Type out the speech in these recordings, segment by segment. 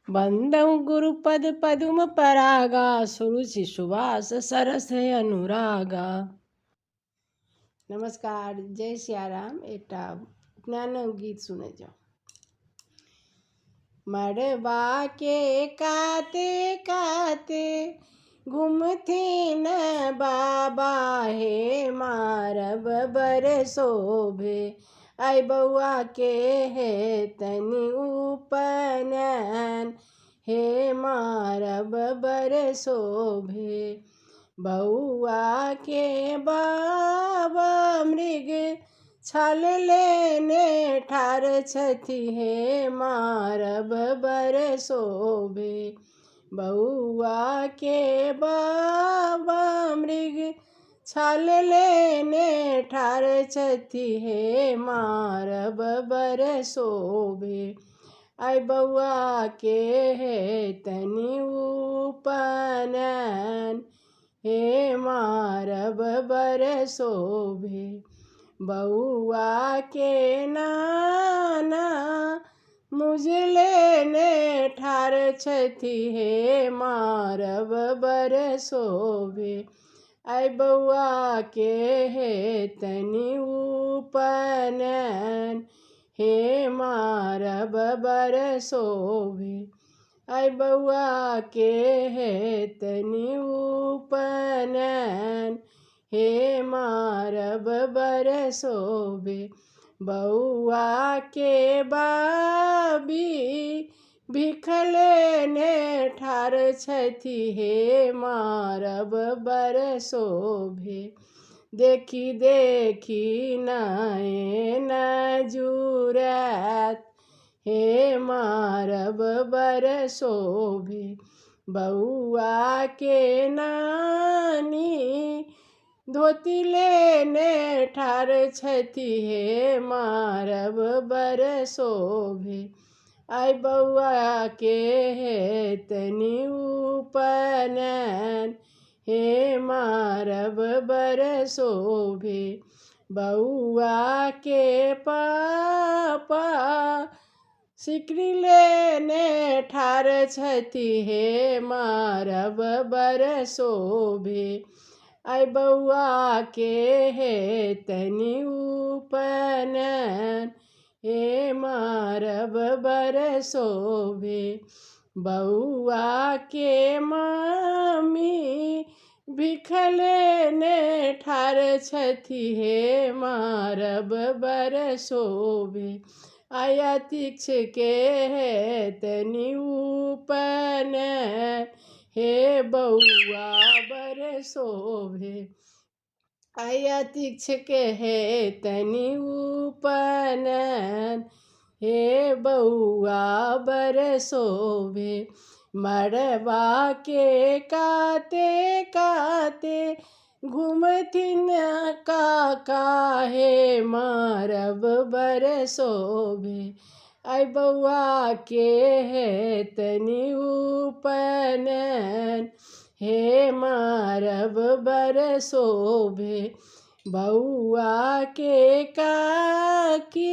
बंदौ गुरुपद पदुम परागा, सुरुचि सुवास सरस है अनुरागा। नमस्कार, जय सियाराम। एकटा उपनयन गीत सुने जाओ। मड़वा के काते काते घूमथिन बाबा, हे मारब बर शोभे। आई बउआ के हे तनि उपनयन, हे मारब बर शोभे। बउआ के बाबा मृग छल लेने ठार छथि, हे मारब बर शोभे। बउआ के बाबा मृग छल लेने ठार छथि, हे मारब बर शोभे। आई बउआ के हे तनि उपनयन, हे मारब बर शोभे। बउआ के नाना मुझ लेने ठार छथि, हे मारब बर शोभे। आई बउआ के हे तनि उपनयन, हे मारब बर शोभे। आई बउआ के हे तनि उपनयन, हे मारब बर शोभे। बउआ के बाबी भिख लेने ठार छथि, हे मारब बर शोभे। देखी देखी नयन जुरैत, हे मारब बर शोभे। बउआ के नानी धोती लेने ठार छथि, हे मारब बर शोभे। आई बउआ के हे तनि उपनयन, हे मारब बर शोभे। बउआ के पापा सिकरी लेने ठार छथि, हे मारब बर शोभे। आई बउआ के हे तनि उपनयन, हे मारब बर शोभे। बउआ के मामी भिख लेने ठार छथि, हे मारब बर शोभे। आई अतिक्ष के हे तनि उपनयन, हे बउआ बर शोभे। आई अतिक्ष के हे तनि उपनयन, हे बउआ बर शोभे। मड़वा के काते काते घूमथिन काका, हे मारब बर शोभे। आई बउआ के हे तनि उपनयन, हे मारब बर शोभे। बउआ के काकी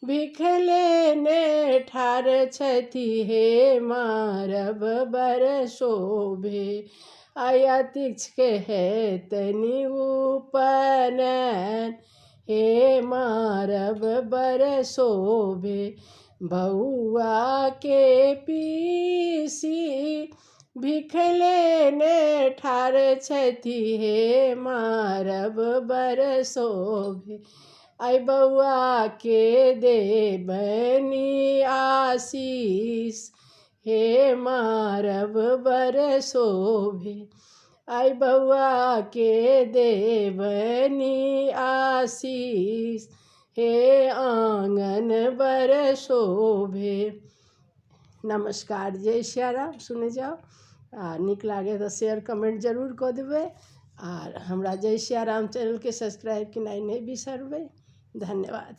भिख लेने ठार छथि, हे मारब बर शोभे। आई अतिक्ष के हे तनि उपनयन, हे मारब बर शोभे। बउआ के पीसी भिख लेने ठार छथि, हे मारब बर शोभे। आई बउआ के देबनि आशीष, हे मारब बर शोभे। आई बउआ के देबनि आशीष, हे आंगन बर शोभे। नमस्कार, जय सियाराम। सुने जाओ आ नीक लागे तो शेयर कमेंट जरूर कऽ देबै। आर हमरा जय सियाराम चैनल के सब्सक्राइब केनाइ नहि बिसरबै। धन्यवाद।